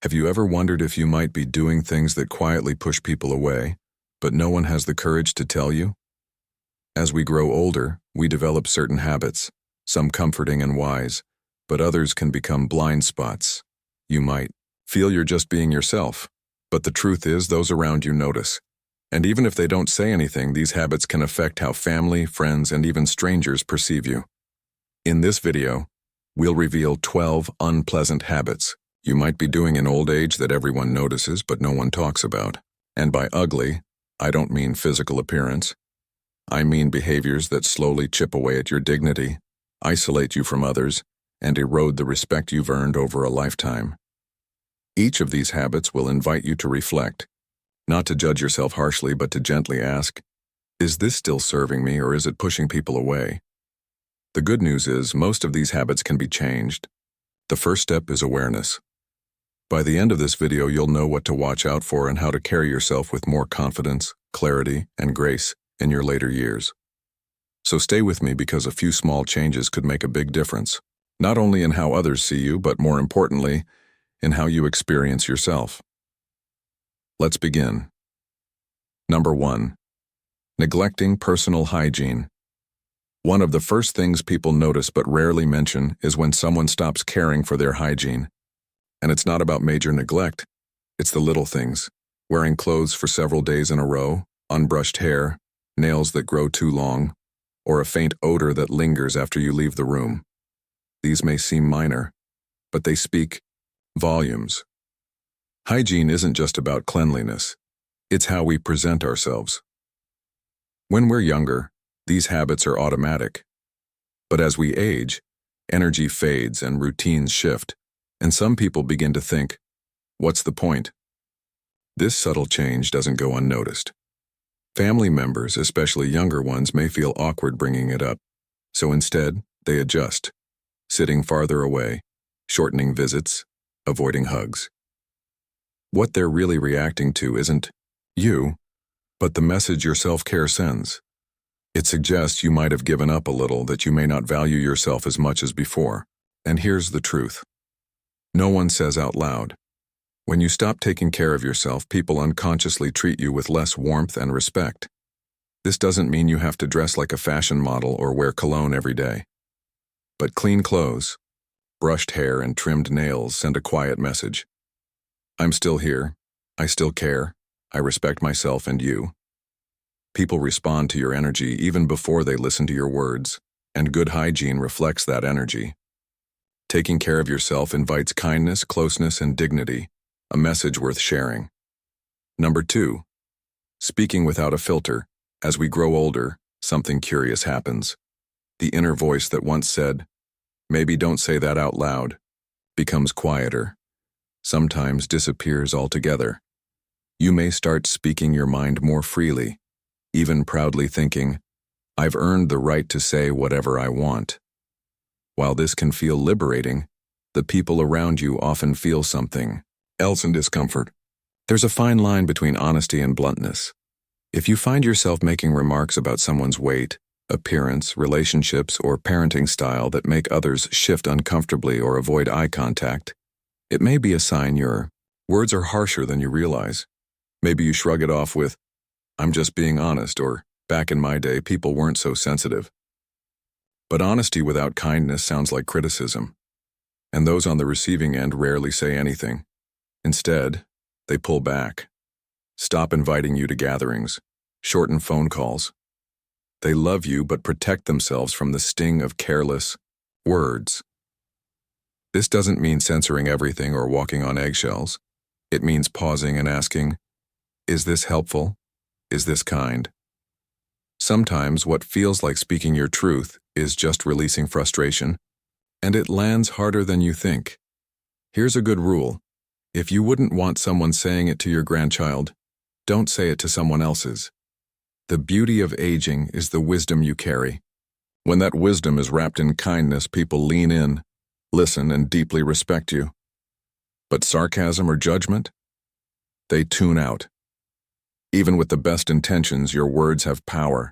Have you ever wondered if you might be doing things that quietly push people away, but no one has the courage to tell you? As we grow older, we develop certain habits, some comforting and wise, but others can become blind spots. You might feel you're just being yourself, but the truth is those around you notice. And even if they don't say anything, these habits can affect how family, friends, and even strangers perceive you. In this video, we'll reveal 12 unpleasant habits you might be doing in old age that everyone notices but no one talks about. And by ugly, I don't mean physical appearance. I mean behaviors that slowly chip away at your dignity, isolate you from others, and erode the respect you've earned over a lifetime. Each of these habits will invite you to reflect, not to judge yourself harshly but to gently ask, is this still serving me or is it pushing people away? The good news is most of these habits can be changed. The first step is awareness. By the end of this video, you'll know what to watch out for and how to carry yourself with more confidence, clarity, and grace in your later years. So stay with me because a few small changes could make a big difference, not only in how others see you, but more importantly, in how you experience yourself. Let's begin. Number 1. Neglecting personal hygiene. One of the first things people notice but rarely mention is when someone stops caring for their hygiene. And it's not about major neglect, it's the little things. Wearing clothes for several days in a row, unbrushed hair, nails that grow too long, or a faint odor that lingers after you leave the room. These may seem minor, but they speak volumes. Hygiene isn't just about cleanliness, it's how we present ourselves. When we're younger, these habits are automatic. But as we age, energy fades and routines shift, and some people begin to think, what's the point? This subtle change doesn't go unnoticed. Family members, especially younger ones, may feel awkward bringing it up, so instead, they adjust, sitting farther away, shortening visits, avoiding hugs. What they're really reacting to isn't you, but the message your self-care sends. It suggests you might have given up a little, that you may not value yourself as much as before. And here's the truth. No one says out loud. When you stop taking care of yourself, people unconsciously treat you with less warmth and respect. This doesn't mean you have to dress like a fashion model or wear cologne every day. But clean clothes, brushed hair, and trimmed nails send a quiet message. I'm still here. I still care. I respect myself and you. People respond to your energy even before they listen to your words, and good hygiene reflects that energy. Taking care of yourself invites kindness, closeness, and dignity, a message worth sharing. Number 2. Speaking without a filter. As we grow older, something curious happens. The inner voice that once said, maybe don't say that out loud, becomes quieter, sometimes disappears altogether. You may start speaking your mind more freely, even proudly thinking, I've earned the right to say whatever I want. While this can feel liberating, the people around you often feel something else in discomfort. There's a fine line between honesty and bluntness. If you find yourself making remarks about someone's weight, appearance, relationships, or parenting style that make others shift uncomfortably or avoid eye contact, it may be a sign your words are harsher than you realize. Maybe you shrug it off with, I'm just being honest, or back in my day, people weren't so sensitive. But honesty without kindness sounds like criticism, and those on the receiving end rarely say anything. Instead, they pull back, stop inviting you to gatherings, shorten phone calls. They love you but protect themselves from the sting of careless words. This doesn't mean censoring everything or walking on eggshells. It means pausing and asking, is this helpful? Is this kind? Sometimes what feels like speaking your truth is just releasing frustration, and it lands harder than you think. Here's a good rule. If you wouldn't want someone saying it to your grandchild, don't say it to someone else's. The beauty of aging is the wisdom you carry. When that wisdom is wrapped in kindness, people lean in, listen, and deeply respect you. But sarcasm or judgment? They tune out. Even with the best intentions, your words have power.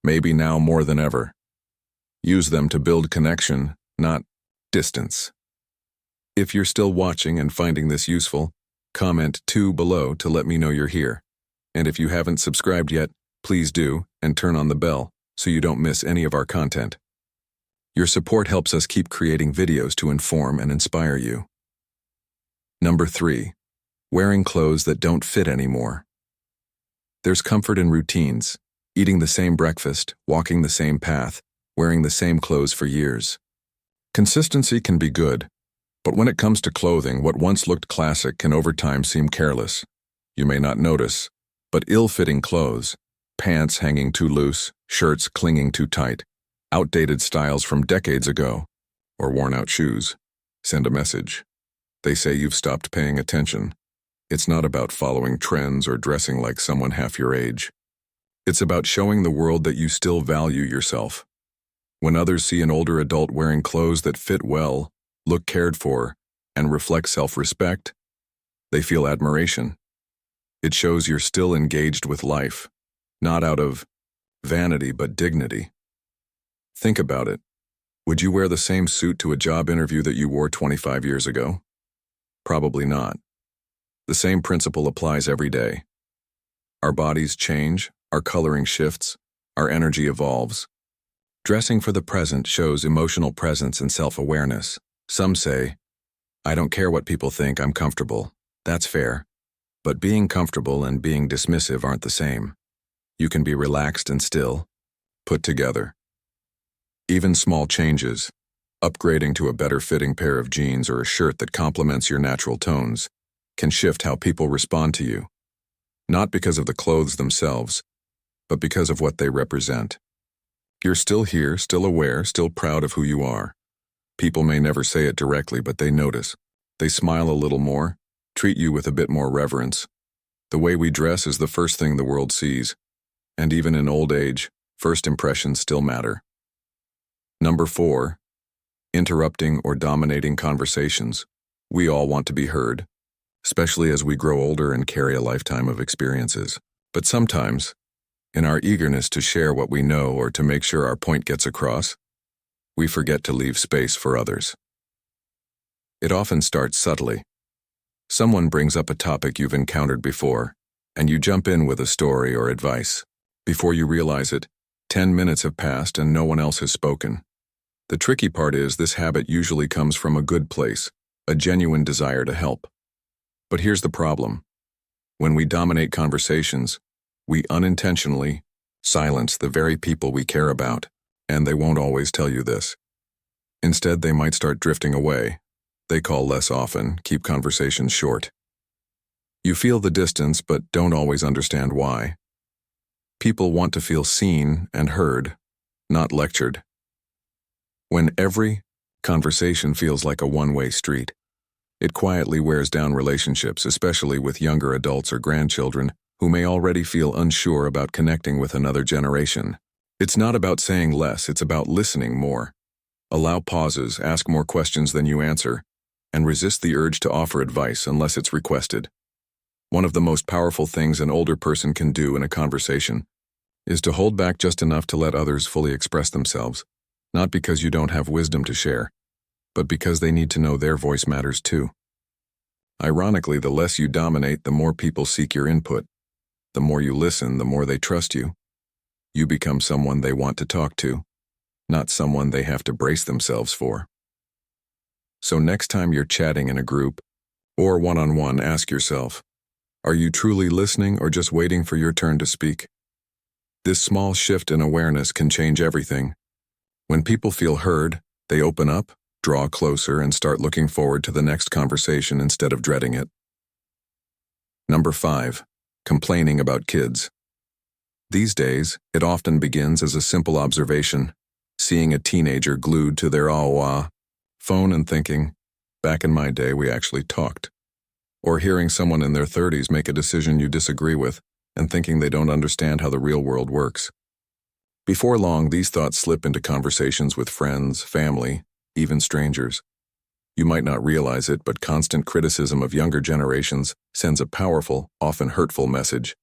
Maybe now more than ever. Use them to build connection, not distance. If you're still watching and finding this useful, comment 2 below to let me know you're here. And if you haven't subscribed yet, please do, and turn on the bell so you don't miss any of our content. Your support helps us keep creating videos to inform and inspire you. Number 3. Wearing clothes that don't fit anymore. There's comfort in routines, eating the same breakfast, walking the same path, wearing the same clothes for years. Consistency can be good, but when it comes to clothing, what once looked classic can over time seem careless. You may not notice, but ill-fitting clothes, pants hanging too loose, shirts clinging too tight, outdated styles from decades ago, or worn-out shoes, send a message. They say you've stopped paying attention. It's not about following trends or dressing like someone half your age. It's about showing the world that you still value yourself. When others see an older adult wearing clothes that fit well, look cared for, and reflect self-respect, they feel admiration. It shows you're still engaged with life, not out of vanity but dignity. Think about it. Would you wear the same suit to a job interview that you wore 25 years ago? Probably not. The same principle applies every day. Our bodies change, our coloring shifts, our energy evolves. Dressing for the present shows emotional presence and self-awareness. Some say, I don't care what people think, I'm comfortable. That's fair. But being comfortable and being dismissive aren't the same. You can be relaxed and still, put together. Even small changes, upgrading to a better fitting pair of jeans or a shirt that complements your natural tones, can shift how people respond to you. Not because of the clothes themselves, but because of what they represent. You're still here, still aware, still proud of who you are. People may never say it directly, but they notice. They smile a little more, treat you with a bit more reverence. The way we dress is the first thing the world sees. And even in old age, first impressions still matter. Number 4. Interrupting or dominating conversations. We all want to be heard, especially as we grow older and carry a lifetime of experiences. But sometimes, in our eagerness to share what we know or to make sure our point gets across, we forget to leave space for others. It often starts subtly. Someone brings up a topic you've encountered before, and you jump in with a story or advice. Before you realize it, 10 minutes have passed and no one else has spoken. The tricky part is this habit usually comes from a good place, a genuine desire to help. But here's the problem. When we dominate conversations, we unintentionally silence the very people we care about, and they won't always tell you this. Instead, they might start drifting away. They call less often, keep conversations short. You feel the distance, but don't always understand why. People want to feel seen and heard, not lectured. When every conversation feels like a one-way street, it quietly wears down relationships, especially with younger adults or grandchildren who may already feel unsure about connecting with another generation. It's not about saying less, it's about listening more. Allow pauses, ask more questions than you answer, and resist the urge to offer advice unless it's requested. One of the most powerful things an older person can do in a conversation is to hold back just enough to let others fully express themselves, not because you don't have wisdom to share, but because they need to know their voice matters too. Ironically, the less you dominate, the more people seek your input. The more you listen, the more they trust you. You become someone they want to talk to, not someone they have to brace themselves for. So next time you're chatting in a group or one-on-one, ask yourself, are you truly listening or just waiting for your turn to speak? This small shift in awareness can change everything. When people feel heard, they open up, draw closer, and start looking forward to the next conversation instead of dreading it. Number 5. Complaining about kids. These days, it often begins as a simple observation, seeing a teenager glued to their AOA phone and thinking, back in my day we actually talked. Or hearing someone in their 30s make a decision you disagree with and thinking they don't understand how the real world works. Before long, these thoughts slip into conversations with friends, family, even strangers. You might not realize it, but constant criticism of younger generations sends a powerful, often hurtful message.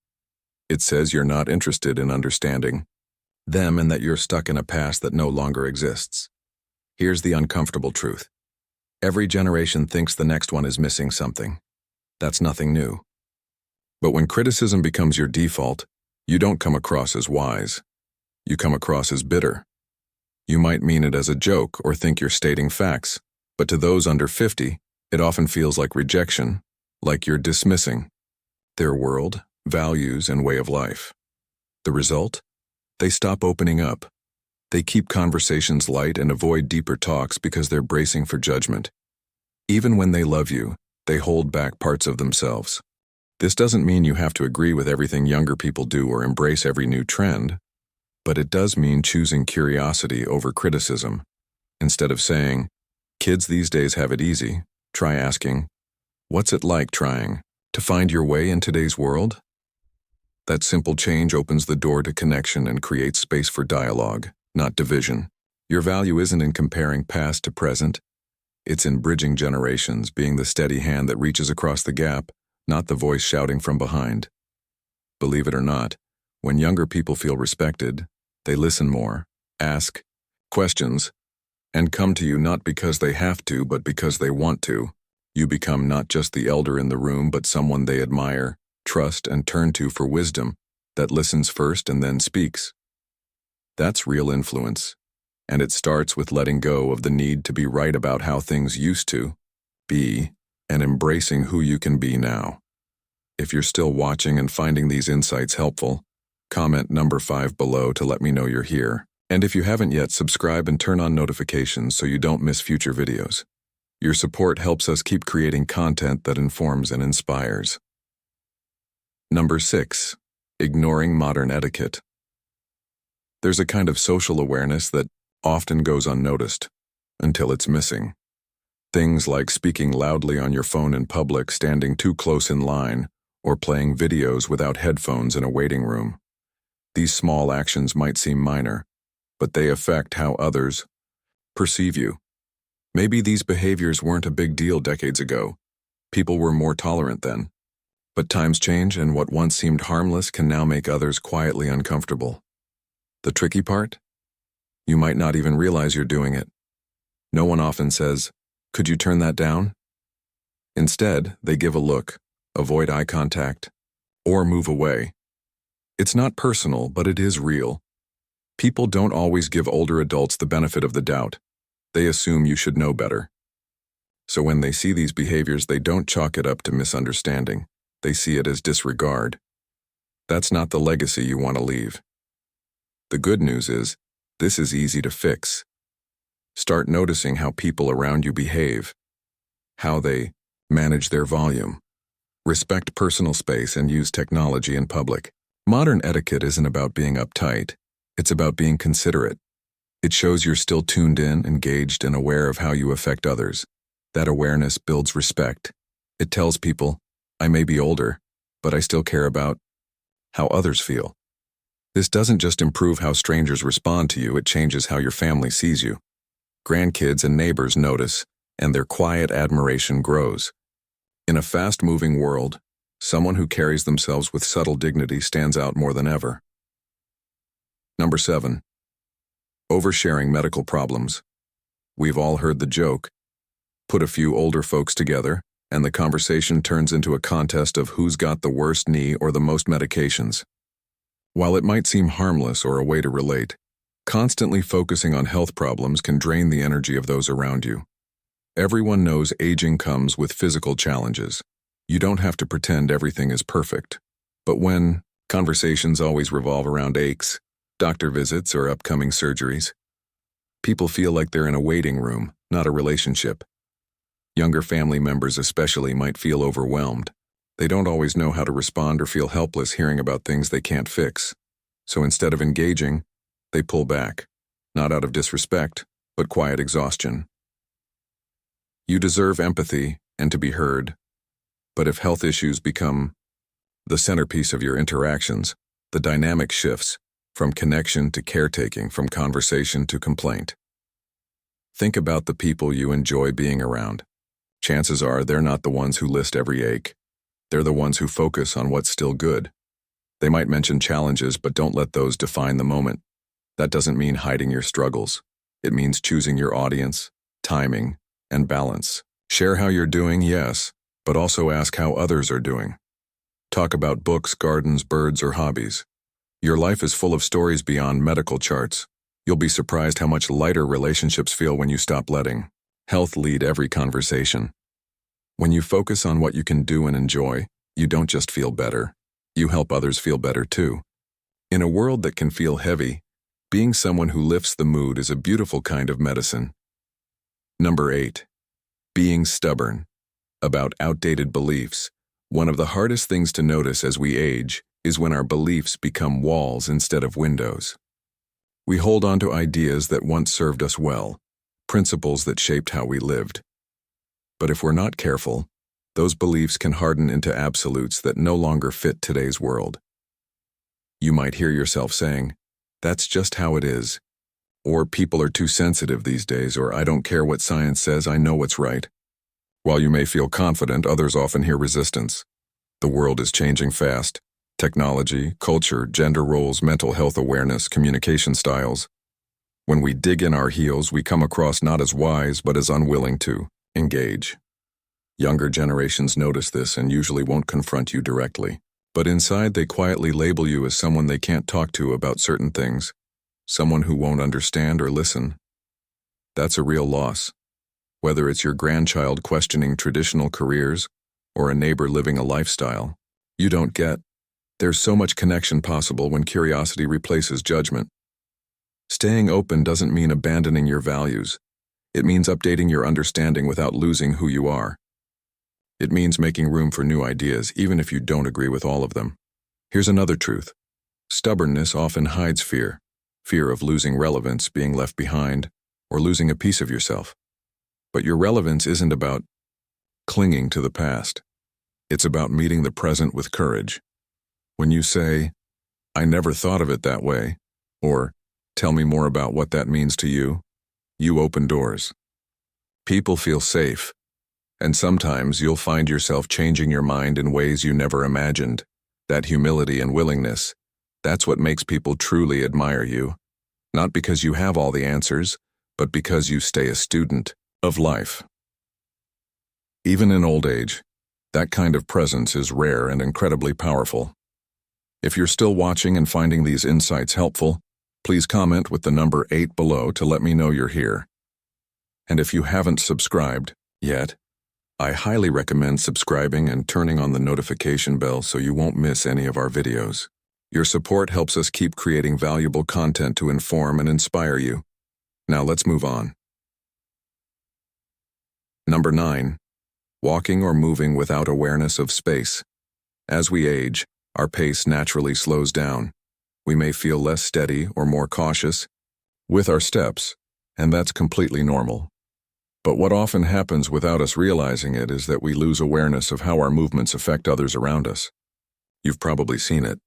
It says you're not interested in understanding them and that you're stuck in a past that no longer exists. Here's the uncomfortable truth. Every generation thinks the next one is missing something. That's nothing new. But when criticism becomes your default, you don't come across as wise. You come across as bitter. You might mean it as a joke or think you're stating facts, but to those under 50, it often feels like rejection, like you're dismissing their world, values, and way of life. The result? They stop opening up. They keep conversations light and avoid deeper talks because they're bracing for judgment. Even when they love you, they hold back parts of themselves. This doesn't mean you have to agree with everything younger people do or embrace every new trend, but it does mean choosing curiosity over criticism. Instead of saying, "Kids these days have it easy," try asking, "What's it like trying to find your way in today's world?" That simple change opens the door to connection and creates space for dialogue, not division. Your value isn't in comparing past to present. It's in bridging generations, being the steady hand that reaches across the gap, not the voice shouting from behind. Believe it or not, when younger people feel respected, they listen more, ask questions, and come to you not because they have to, but because they want to. You become not just the elder in the room, but someone they admire, trust, and turn to for wisdom that listens first and then speaks. That's real influence, and it starts with letting go of the need to be right about how things used to be and embracing who you can be now. If you're still watching and finding these insights helpful, comment number 5 below to let me know you're here. And if you haven't yet, subscribe and turn on notifications so you don't miss future videos. Your support helps us keep creating content that informs and inspires. Number 6. Ignoring modern etiquette. There's a kind of social awareness that often goes unnoticed until it's missing. Things like speaking loudly on your phone in public, standing too close in line, or playing videos without headphones in a waiting room. These small actions might seem minor, but they affect how others perceive you. Maybe these behaviors weren't a big deal decades ago. People were more tolerant then. But times change, and what once seemed harmless can now make others quietly uncomfortable. The tricky part? You might not even realize you're doing it. No one often says, "Could you turn that down?" Instead, they give a look, avoid eye contact, or move away. It's not personal, but it is real. People don't always give older adults the benefit of the doubt. They assume you should know better. So when they see these behaviors, they don't chalk it up to misunderstanding. They see it as disregard. That's not the legacy you want to leave. The good news is, this is easy to fix. Start noticing how people around you behave, how they manage their volume, respect personal space, and use technology in public. Modern etiquette isn't about being uptight. It's about being considerate. It shows you're still tuned in, engaged, and aware of how you affect others. That awareness builds respect. It tells people, I may be older, but I still care about how others feel. This doesn't just improve how strangers respond to you, it changes how your family sees you. Grandkids and neighbors notice, and their quiet admiration grows. In a fast-moving world, someone who carries themselves with subtle dignity stands out more than ever. Number 7. Oversharing medical problems. We've all heard the joke. Put a few older folks together, and the conversation turns into a contest of who's got the worst knee or the most medications. While it might seem harmless or a way to relate, constantly focusing on health problems can drain the energy of those around you. Everyone knows aging comes with physical challenges. You don't have to pretend everything is perfect. But when conversations always revolve around aches, doctor visits, or upcoming surgeries, people feel like they're in a waiting room, not a relationship. Younger family members especially might feel overwhelmed. They don't always know how to respond or feel helpless hearing about things they can't fix. So instead of engaging, they pull back, not out of disrespect, but quiet exhaustion. You deserve empathy and to be heard, but if health issues become the centerpiece of your interactions, the dynamic shifts from connection to caretaking, from conversation to complaint. Think about the people you enjoy being around. Chances are they're not the ones who list every ache. They're the ones who focus on what's still good. They might mention challenges, but don't let those define the moment. That doesn't mean hiding your struggles. It means choosing your audience, timing, and balance. Share how you're doing, yes, but also ask how others are doing. Talk about books, gardens, birds, or hobbies. Your life is full of stories beyond medical charts. You'll be surprised how much lighter relationships feel when you stop letting health lead every conversation. When you focus on what you can do and enjoy, you don't just feel better, you help others feel better too. In a world that can feel heavy, being someone who lifts the mood is a beautiful kind of medicine. Number 8. Being stubborn. About outdated beliefs. One of the hardest things to notice as we age is when our beliefs become walls instead of windows. We hold on to ideas that once served us well, principles that shaped how we lived. But if we're not careful, those beliefs can harden into absolutes that no longer fit today's world. You might hear yourself saying, "That's just how it is," or "People are too sensitive these days," or "I don't care what science says, I know what's right." While you may feel confident, others often hear resistance. The world is changing fast. Technology, culture, gender roles, mental health awareness, communication styles. When we dig in our heels, we come across not as wise, but as unwilling to engage. Younger generations notice this and usually won't confront you directly. But inside, they quietly label you as someone they can't talk to about certain things, someone who won't understand or listen. That's a real loss. Whether it's your grandchild questioning traditional careers or a neighbor living a lifestyle you don't get, there's so much connection possible when curiosity replaces judgment. Staying open doesn't mean abandoning your values. It means updating your understanding without losing who you are. It means making room for new ideas, even if you don't agree with all of them. Here's another truth. Stubbornness often hides fear. Fear of losing relevance, being left behind, or losing a piece of yourself. But your relevance isn't about clinging to the past. It's about meeting the present with courage. When you say, "I never thought of it that way," or "Tell me more about what that means to you," you open doors. People feel safe, and sometimes you'll find yourself changing your mind in ways you never imagined. That humility and willingness, that's what makes people truly admire you. Not because you have all the answers, but because you stay a student of life. Even in old age, that kind of presence is rare and incredibly powerful. If you're still watching and finding these insights helpful, please comment with the number 8 below to let me know you're here. And if you haven't subscribed yet, I highly recommend subscribing and turning on the notification bell so you won't miss any of our videos. Your support helps us keep creating valuable content to inform and inspire you. Now let's move on. Number 9. Walking or moving without awareness of space. As we age, our pace naturally slows down. We may feel less steady or more cautious with our steps, and that's completely normal. But what often happens without us realizing it is that we lose awareness of how our movements affect others around us. You've probably seen it.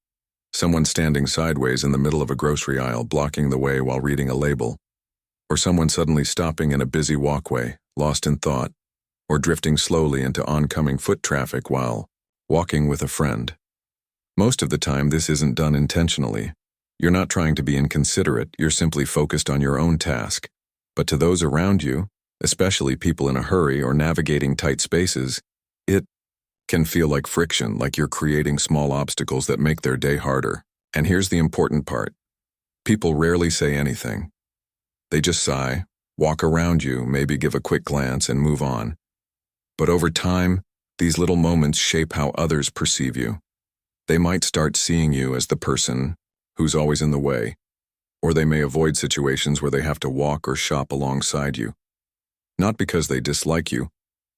Someone standing sideways in the middle of a grocery aisle blocking the way while reading a label. Or someone suddenly stopping in a busy walkway, lost in thought, or drifting slowly into oncoming foot traffic while walking with a friend. Most of the time, this isn't done intentionally. You're not trying to be inconsiderate, you're simply focused on your own task. But to those around you, especially people in a hurry or navigating tight spaces, it can feel like friction, like you're creating small obstacles that make their day harder. And here's the important part. People rarely say anything. They just sigh, walk around you, maybe give a quick glance and move on. But over time, these little moments shape how others perceive you. They might start seeing you as the person who's always in the way, or they may avoid situations where they have to walk or shop alongside you. Not because they dislike you,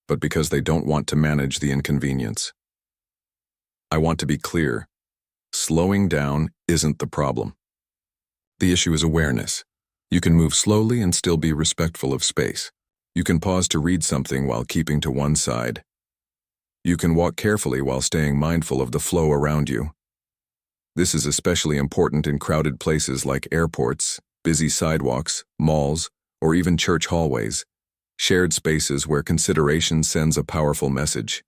but because they don't want to manage the inconvenience. I want to be clear. Slowing down isn't the problem. The issue is awareness. You can move slowly and still be respectful of space. You can pause to read something while keeping to one side. You can walk carefully while staying mindful of the flow around you. This is especially important in crowded places like airports, busy sidewalks, malls, or even church hallways, shared spaces where consideration sends a powerful message.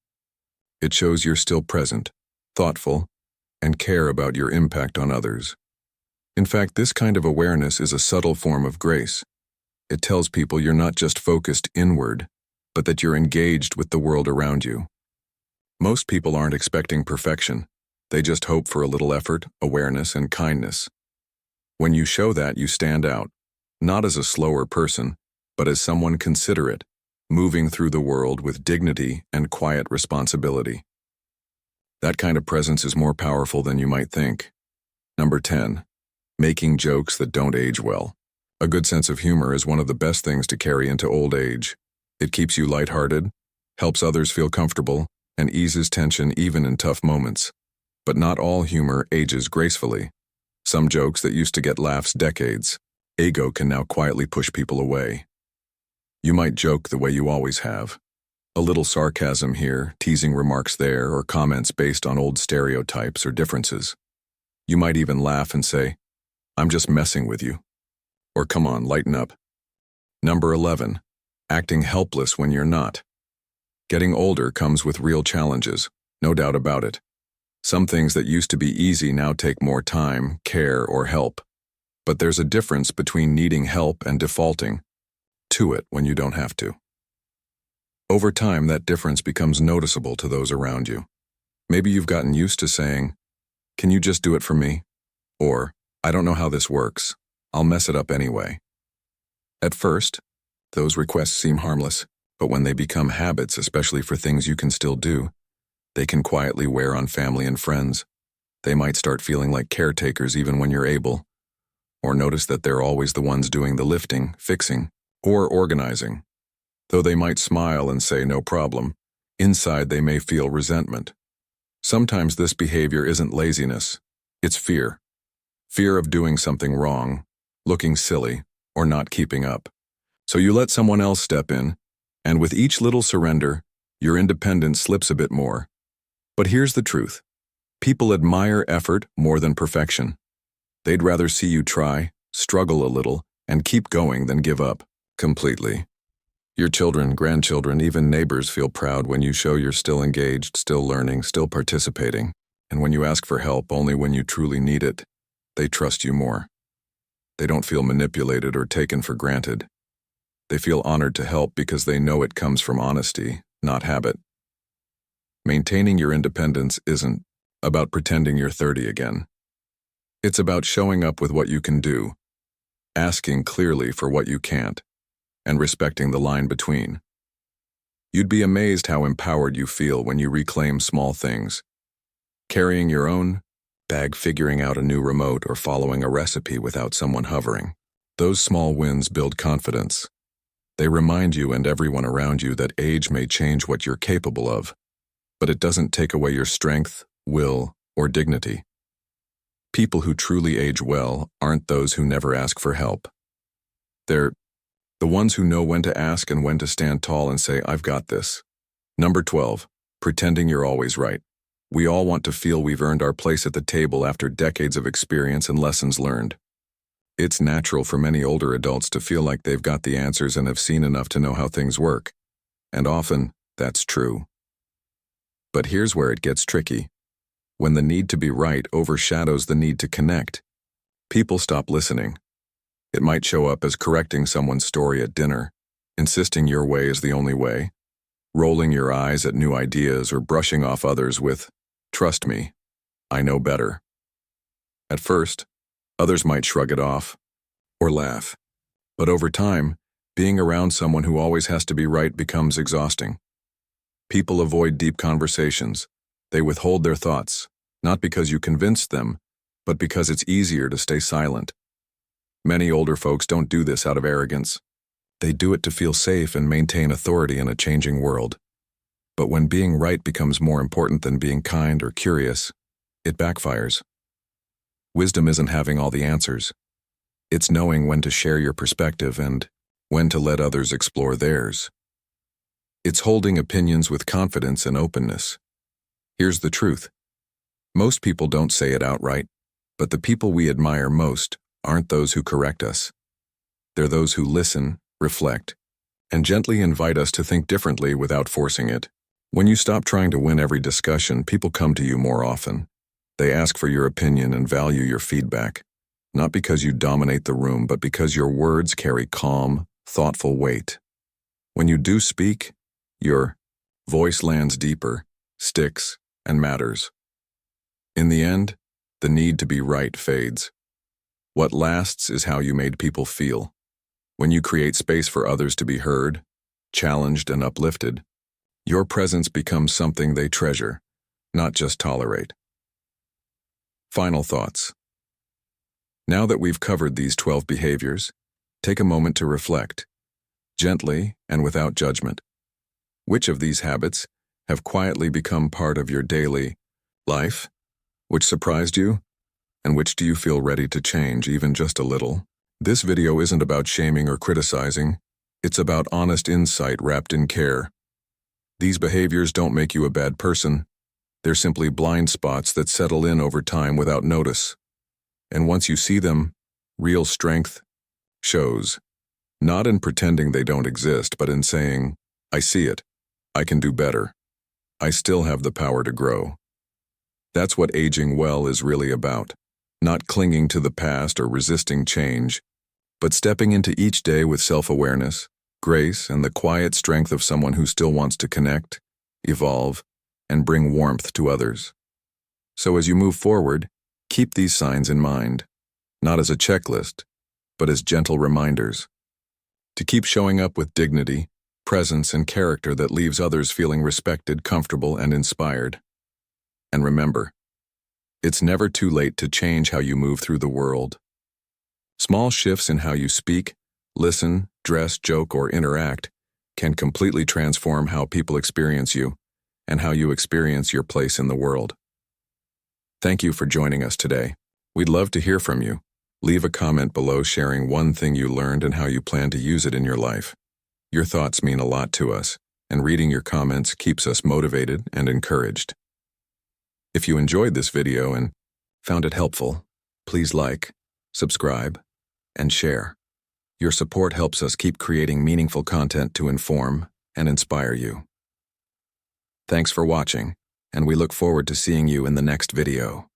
It shows you're still present, thoughtful, and care about your impact on others. In fact, this kind of awareness is a subtle form of grace. It tells people you're not just focused inward, but that you're engaged with the world around you. Most people aren't expecting perfection. They just hope for a little effort, awareness, and kindness. When you show that, you stand out, not as a slower person, but as someone considerate, moving through the world with dignity and quiet responsibility. That kind of presence is more powerful than you might think. Number 10. Making jokes that don't age well. A good sense of humor is one of the best things to carry into old age. It keeps you lighthearted, helps others feel comfortable, and eases tension even in tough moments. But not all humor ages gracefully. Some jokes that used to get laughs decades ago can now quietly push people away. You might joke the way you always have. A little sarcasm here, teasing remarks there, or comments based on old stereotypes or differences. You might even laugh and say, "I'm just messing with you." Or "Come on, lighten up." Number 11. Acting helpless when you're not. Getting older comes with real challenges, no doubt about it. Some things that used to be easy now take more time, care, or help. But there's a difference between needing help and defaulting to it when you don't have to. Over time, that difference becomes noticeable to those around you. Maybe you've gotten used to saying, "Can you just do it for me?" Or, "I don't know how this works. I'll mess it up anyway." At first, those requests seem harmless, but when they become habits, especially for things you can still do, they can quietly wear on family and friends. They might start feeling like caretakers even when you're able, or notice that they're always the ones doing the lifting, fixing, or organizing. Though they might smile and say no problem, inside they may feel resentment. Sometimes this behavior isn't laziness, it's fear. Fear of doing something wrong, looking silly, or not keeping up. So you let someone else step in, and with each little surrender, your independence slips a bit more. But here's the truth. People admire effort more than perfection. They'd rather see you try, struggle a little, and keep going than give up completely. Your children, grandchildren, even neighbors feel proud when you show you're still engaged, still learning, still participating. And when you ask for help only when you truly need it, they trust you more. They don't feel manipulated or taken for granted. They feel honored to help because they know it comes from honesty, not habit. Maintaining your independence isn't about pretending you're 30 again. It's about showing up with what you can do, asking clearly for what you can't, and respecting the line between. You'd be amazed how empowered you feel when you reclaim small things. Carrying your own bag, figuring out a new remote, or following a recipe without someone hovering. Those small wins build confidence. They remind you and everyone around you that age may change what you're capable of, but it doesn't take away your strength, will, or dignity. People who truly age well aren't those who never ask for help. They're the ones who know when to ask and when to stand tall and say, "I've got this." Number 12. Pretending you're always right. We all want to feel we've earned our place at the table after decades of experience and lessons learned. It's natural for many older adults to feel like they've got the answers and have seen enough to know how things work. And often, that's true. But here's where it gets tricky. When the need to be right overshadows the need to connect, people stop listening. It might show up as correcting someone's story at dinner, insisting your way is the only way, rolling your eyes at new ideas, or brushing off others with, "Trust me, I know better." At first, others might shrug it off or laugh. But over time, being around someone who always has to be right becomes exhausting. People avoid deep conversations. They withhold their thoughts, not because you convinced them, but because it's easier to stay silent. Many older folks don't do this out of arrogance. They do it to feel safe and maintain authority in a changing world. But when being right becomes more important than being kind or curious, it backfires. Wisdom isn't having all the answers. It's knowing when to share your perspective and when to let others explore theirs. It's holding opinions with confidence and openness. Here's the truth. Most people don't say it outright, but the people we admire most aren't those who correct us. They're those who listen, reflect, and gently invite us to think differently without forcing it. When you stop trying to win every discussion, people come to you more often. They ask for your opinion and value your feedback, not because you dominate the room, but because your words carry calm, thoughtful weight. When you do speak, Your voice lands deeper, sticks, and matters. In the end, the need to be right fades. What lasts is how you made people feel. When you create space for others to be heard, challenged, and uplifted, your presence becomes something they treasure, not just tolerate. Final thoughts. Now that we've covered these 12 behaviors, take a moment to reflect, gently and without judgment. Which of these habits have quietly become part of your daily life? Which surprised you? And which do you feel ready to change, even just a little? This video isn't about shaming or criticizing. It's about honest insight wrapped in care. These behaviors don't make you a bad person. They're simply blind spots that settle in over time without notice. And once you see them, real strength shows. Not in pretending they don't exist, but in saying, I see it. I can do better. I still have the power to grow. That's what aging well is really about. Not clinging to the past or resisting change, but stepping into each day with self-awareness, grace, and the quiet strength of someone who still wants to connect, evolve, and bring warmth to others. So as you move forward, keep these signs in mind, not as a checklist, but as gentle reminders. To keep showing up with dignity, presence, and character that leaves others feeling respected, comfortable, and inspired. And remember, it's never too late to change how you move through the world. Small shifts in how you speak, listen, dress, joke, or interact can completely transform how people experience you and how you experience your place in the world. Thank you for joining us today. We'd love to hear from you. Leave a comment below sharing one thing you learned and how you plan to use it in your life. Your thoughts mean a lot to us, and reading your comments keeps us motivated and encouraged. If you enjoyed this video and found it helpful, please like, subscribe, and share. Your support helps us keep creating meaningful content to inform and inspire you. Thanks for watching, and we look forward to seeing you in the next video.